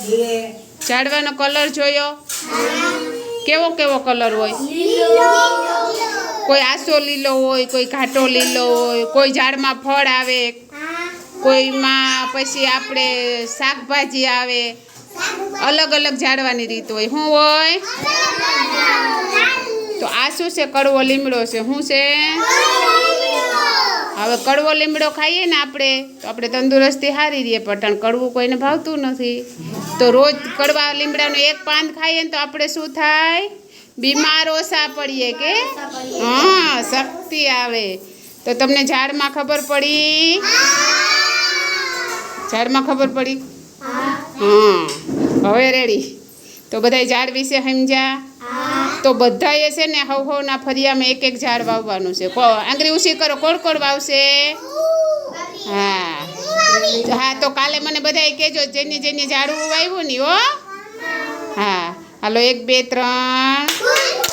ઝાડવાનો colour જોયો? કેવો કેવો કલર હોય? કોઈ આસો લીલો હોય, કોઈ ઘાટો લીલો હોય, કોઈ ઝાડમાં ફળ આવે, કોઈમાં પછી આપણે શાકભાજી આવે. અલગ અલગ ઝાડવાની રીત હોય. શું હોય? તો આ શું છે? કડવો લીમડો છે. શું છે? હવે કડવો લીમડો ખાઈએ ને આપણે તો આપણે તંદુરસ્તી સારી રહીએ, પણ કડવું કોઈને ભાવતું નથી. તો રોજ કડવા લીમડાનું એક પાન ખાઈએ ને તો આપણે શું થાય? બીમાર ઓછા પડીએ કે હા, શક્તિ આવે. તો તમને ઝાડમાં ખબર પડી? ઝાડમાં ખબર પડી? હા, હવે રેડી. તો બધાય ઝાડ વિશે સમજ્યા? તો બધાએ છે ને હવના ફરિયામાં એક એક ઝાડ વાવવાનું છે. આંગળી ઊંચી કરો. કોણ કોણ વાવશે? હા હા, તો કાલે મને બધાએ કહેજો જેની જેની ઝાડવું વાવ્યું ને. હો હા, હાલો 1 2 3.